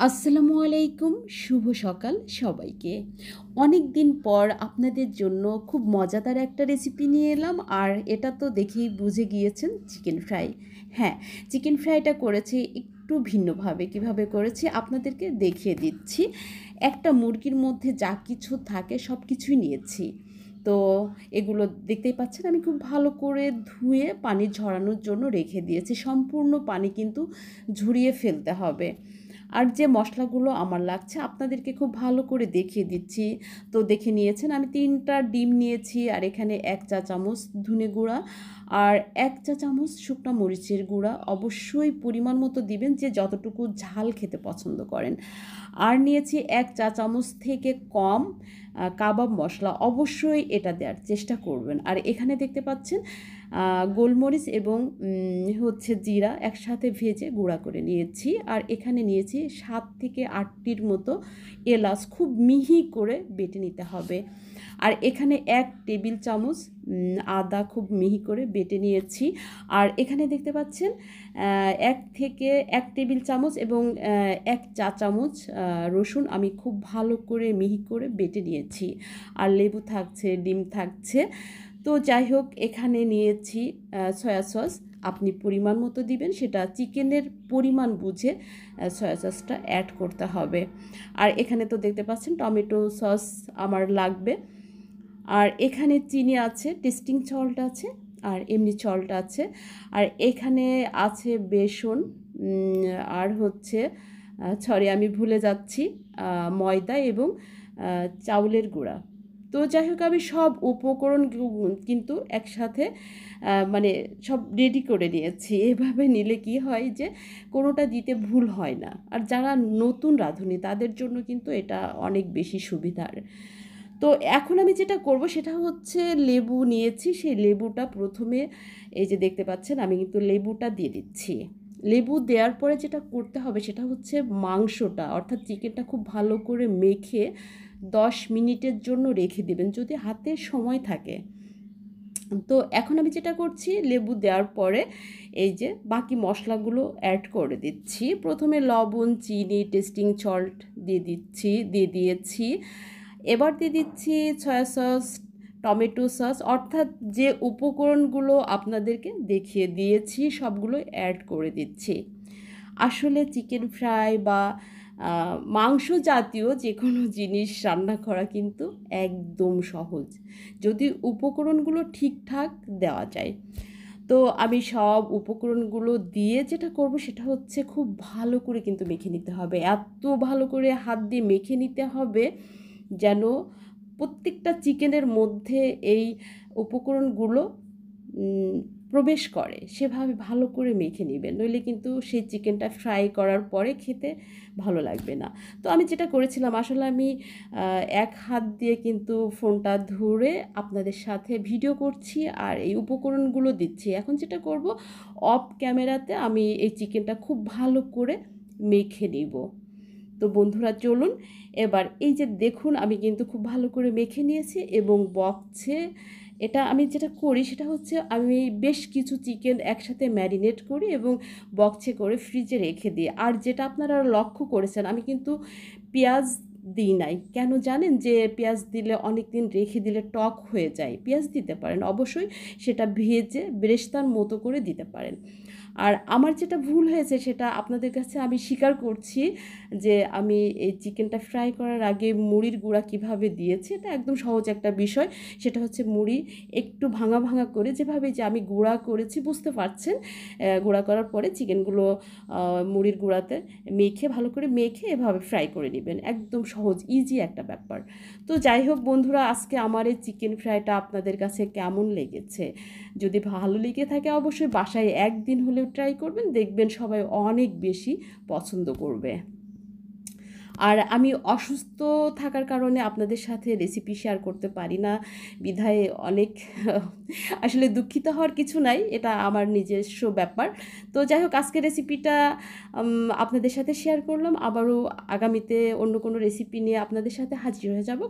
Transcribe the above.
আসসালামু আলাইকুম, শুভ সকাল সবাইকে। অনেক দিন পর আপনাদের জন্য খুব মজাদার একটা রেসিপি নিয়ে এলাম। আর এটা তো দেখেই বুঝে গিয়েছেন, চিকেন ফ্রাই। হ্যাঁ, চিকেন ফ্রাইটা করেছি একটু ভিন্নভাবে। কিভাবে করেছি আপনাদেরকে দেখিয়ে দিচ্ছি। একটা মুরগির মধ্যে যা কিছু থাকে সব কিছুই নিয়েছি। তো এগুলো দেখতেই পাচ্ছেন, আমি খুব ভালো করে ধুয়ে পানি ঝরানোর জন্য রেখে দিয়েছি। সম্পূর্ণ পানি কিন্তু ঝরিয়ে ফেলতে হবে। আর যে মশলাগুলো আমার লাগছে আপনাদেরকে খুব ভালো করে দেখিয়ে দিচ্ছি। তো দেখে নিয়েছেন, আমি 3টা ডিম নিয়েছি, আর এখানে 1 চা চামচ ধনে গুঁড়া আর 1 চা চামচ শুকনো মরিচের গুঁড়া। অবশ্যই পরিমাণ মতো দিবেন, যে যতটুকু ঝাল খেতে পছন্দ করেন। আর নিয়েছি 1 চা চামচ থেকে কম কাবাব মশলা। অবশ্যই এটা দেওয়ার চেষ্টা করবেন। আর এখানে দেখতে পাচ্ছেন গোলমরিচ এবং হচ্ছে জিরা একসাথে ভেজে গুঁড়া করে নিয়েছি। আর এখানে নিয়েছি 7 থেকে 8টির মতো এলাচ, খুব মিহি করে বেটে নিতে হবে। আর এখানে 1 টেবিল চামচ আদা খুব মিহি করে বেটে নিয়েছি। আর এখানে দেখতে পাচ্ছেন 1 টেবিল চামচ এবং 1 চা চামচ রসুন আমি খুব ভালো করে মিহি করে বেটে নিয়েছি। আর লেবু থাকছে, ডিম থাকছে। তো যাই হোক, এখানে নিয়েছি সয়া সস। আপনি পরিমাণ মতো দিবেন, সেটা চিকেনের পরিমাণ বুঝে সয়া সসটা অ্যাড করতে হবে। আর এখানে তো দেখতে পাচ্ছেন টমেটো সস আমার লাগবে। আর এখানে চিনি আছে, টেস্টিং সল্ট আছে, আর এমনি সল্ট আছে। আর এখানে আছে বেসন, আর হচ্ছে সরি আমি ভুলে যাচ্ছি, ময়দা এবং চাউলের গুঁড়া। তো যাই হোক, আমি সব উপকরণ কিন্তু একসাথে মানে সব রেডি করে নিয়েছি। এভাবে নিলে কি হয় যে কোনোটা দিতে ভুল হয় না। আর যারা নতুন রাঁধুনি তাদের জন্য কিন্তু এটা অনেক বেশি সুবিধার। তো এখন আমি যেটা করব সেটা হচ্ছে, লেবু নিয়েছি। সেই লেবুটা প্রথমে এই যে দেখতে পাচ্ছেন, আমি কিন্তু লেবুটা দিয়ে দিচ্ছি। লেবু দেওয়ার পরে যেটা করতে হবে সেটা হচ্ছে, মাংসটা অর্থাৎ চিকেনটা খুব ভালো করে মেখে 10 মিনিটের জন্য রেখে দেবেন, যদি হাতে সময় থাকে। তো এখন আমি যেটা করছি, লেবু দেওয়ার পরে এই যে বাকি মশলাগুলো অ্যাড করে দিচ্ছি। প্রথমে লবণ, চিনি, টেস্টিং সল্ট দিয়ে দিয়েছি। এবার দিয়ে দিচ্ছি সয়া সস, টমেটো সস, অর্থাৎ যে উপকরণগুলো আপনাদেরকে দেখিয়ে দিয়েছি সবগুলো অ্যাড করে দিচ্ছি। আসলে চিকেন ফ্রাই বা মাংস জাতীয় যে কোনো জিনিস রান্না করা কিন্তু একদম সহজ, যদি উপকরণগুলো ঠিকঠাক দেওয়া যায়। তো আমি সব উপকরণগুলো দিয়ে যেটা করব সেটা হচ্ছে, খুব ভালো করে কিন্তু মেখে নিতে হবে। এত ভালো করে হাত দিয়ে মেখে নিতে হবে যেন প্রত্যেকটা চিকেনের মধ্যে এই উপকরণগুলো প্রবেশ করে, সেভাবে ভালো করে মেখে নেবেন। নইলে কিন্তু সেই চিকেনটা ফ্রাই করার পরে খেতে ভালো লাগবে না। তো আমি যেটা করেছিলাম, আসলে আমি এক হাত দিয়ে কিন্তু ফোনটা ধরে আপনাদের সাথে ভিডিও করছি আর এই উপকরণগুলো দিচ্ছি। এখন যেটা করব, অফ ক্যামেরাতে আমি এই চিকেনটা খুব ভালো করে মেখে নিব। তো বন্ধুরা চলুন, এবার এই যে দেখুন, আমি কিন্তু খুব ভালো করে মেখে নিয়েছি এবং বক্সে এটা আমি যেটা করি সেটা হচ্ছে, আমি বেশ কিছু চিকেন একসাথে ম্যারিনেট করি এবং বক্সে করে ফ্রিজে রেখে দিই। আর যেটা আপনারা লক্ষ্য করেছেন, আমি কিন্তু পেঁয়াজ দিই নাই। কেন জানেন? যে পেঁয়াজ দিলে অনেক দিন রেখে দিলে টক হয়ে যায়। পেঁয়াজ দিতে পারেন অবশ্যই, সেটা ভেজে বেরেস্তার মতো করে দিতে পারেন। আর আমার যেটা ভুল হয়েছে সেটা আপনাদের কাছে আমি স্বীকার করছি, যে আমি এই চিকেনটা ফ্রাই করার আগে মুড়ির গুঁড়া কিভাবে দিয়েছি। এটা একদম সহজ একটা বিষয়। সেটা হচ্ছে, মুড়ি একটু ভাঙা ভাঙা করে, যেভাবে যে আমি গুঁড়া করেছি বুঝতে পারছেন, গুঁড়া করার পরে চিকেনগুলো মুড়ির গুঁড়াতে মেখে, ভালো করে মেখে এভাবে ফ্রাই করে নেবেন। একদম সহজ, ইজি একটা ব্যাপার। তো যাই হোক বন্ধুরা, আজকে আমার এই চিকেন ফ্রাইটা আপনাদের কাছে কেমন লেগেছে? যদি ভালো লেগে থাকে অবশ্যই বাসায় একদিন হলেও ট্রাই করবেন, দেখবেন সবাই অনেক বেশি পছন্দ করবে। আর আমি অসুস্থ থাকার কারণে আপনাদের সাথে রেসিপি শেয়ার করতে পারি না, বিধায় অনেক আসলে দুঃখিত হওয়ার কিছু নাই, এটা আমার নিজস্ব ব্যাপার। তো যাই হোক, আজকের রেসিপিটা আপনাদের সাথে শেয়ার করলাম। আবারও আগামীতে অন্য কোনো রেসিপি নিয়ে আপনাদের সাথে হাজির হয়ে যাব।